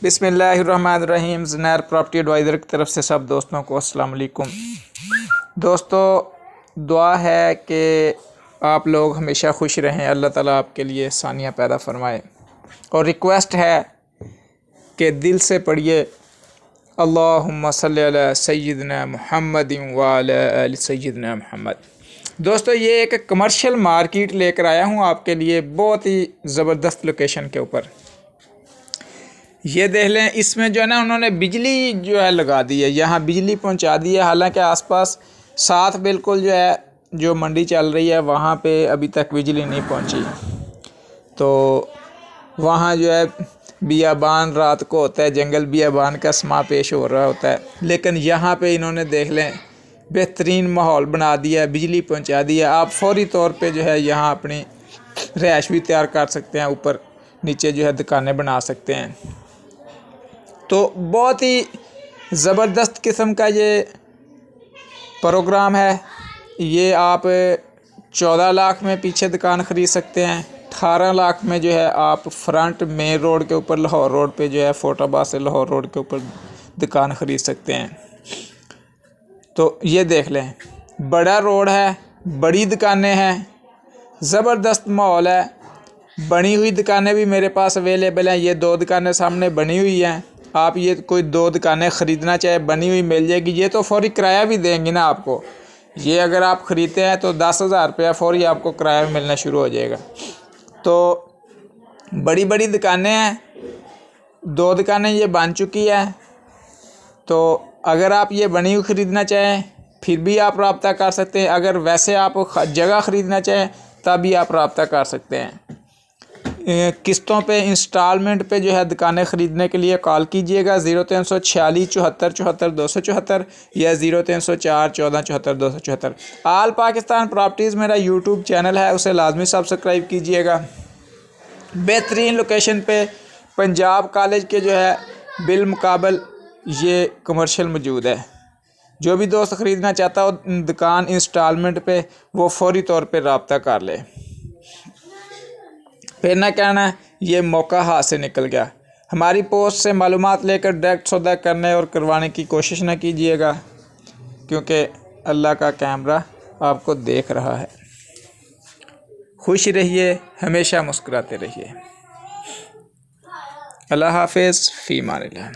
बिस्मिल्लाहिर्रहमानिर्रहीम। ज़नैर property adviser की तरफ से सब दोस्तों को अस्सलाम वालेकुम। दोस्तों, दुआ है कि आप लोग हमेशा खुश रहें, अल्लाह ताला आपके लिए सानिया पैदा फरमाए। और रिक्वेस्ट है कि दिल से पढ़िए अल्लाहुम्मा सल्ली अला सय्यिदना मुहम्मदिन व अला आलि सय्यिदना मुहम्मद। दोस्तों, ये एक कमर्शियल मार्केट लेकर आया हूँ आपके लिए, बहुत ही ज़बरदस्त लोकेशन के ऊपर। ये देख लें, इसमें जो है ना उन्होंने बिजली जो है लगा दी है, यहाँ बिजली पहुँचा दी है। हालांकि आसपास साथ बिल्कुल जो है जो मंडी चल रही है वहाँ पे अभी तक बिजली नहीं पहुँची। तो वहाँ जो है बियाबान रात को होता है, जंगल बियाबान का समा पेश हो रहा होता है। लेकिन यहाँ पे इन्होंने देख लें बेहतरीन माहौल बना दिया है, बिजली पहुँचा दी है। आप फौरी तौर पे जो है यहाँ अपनी रिहाइश भी तैयार कर सकते हैं, ऊपर नीचे जो है दुकानें बना सकते हैं। तो बहुत ही ज़बरदस्त किस्म का ये प्रोग्राम है। ये आप 14 लाख में पीछे दुकान ख़रीद सकते हैं, 18 लाख में जो है आप फ्रंट मेन रोड के ऊपर लाहौर रोड पे जो है फोटाबाद से लाहौर रोड के ऊपर दुकान ख़रीद सकते हैं। तो ये देख लें, बड़ा रोड है, बड़ी दुकानें हैं, ज़बरदस्त माहौल है। बनी हुई दुकानें भी मेरे पास अवेलेबल हैं। ये 2 दुकानें सामने बनी हुई हैं। आप ये कोई 2 दुकानें ख़रीदना चाहे बनी हुई मिल जाएगी। ये तो फौरी किराया भी देंगी ना आपको। ये अगर आप ख़रीदते हैं तो 10,000 रुपया फौरी आपको किराया मिलना शुरू हो जाएगा। तो बड़ी बड़ी दुकानें हैं, 2 दुकानें ये बन चुकी है। तो अगर आप ये बनी हुई ख़रीदना चाहें फिर भी आप रब्ता कर सकते हैं। अगर वैसे आप जगह ख़रीदना चाहें तब भी आप रब्ता कर सकते हैं। किस्तों पे इंस्टॉलमेंट पे जो है दुकानें ख़रीदने के लिए कॉल कीजिएगा 0346 74 74 274 या 0304 14 74 274। आल पाकिस्तान प्रॉपर्टीज़ मेरा यूट्यूब चैनल है, उसे लाजमी सब्सक्राइब कीजिएगा। बेहतरीन लोकेशन पे पंजाब कॉलेज के जो है बिलमुकाबल ये कमर्शियल मौजूद है। जो भी दोस्त ख़रीदना चाहता हो दुकान इंस्टॉलमेंट पे, वो फौरी तौर पे रब्ता कर ले। फिर ना कहना ये मौका हाथ से निकल गया। हमारी पोस्ट से मालूमात लेकर डायरेक्ट सौदा करने और करवाने की कोशिश ना कीजिएगा, क्योंकि अल्लाह का कैमरा आपको देख रहा है। खुश रहिए, हमेशा मुस्कुराते रहिए। अल्लाह हाफिज़, फ़ी अमान अल्लाह।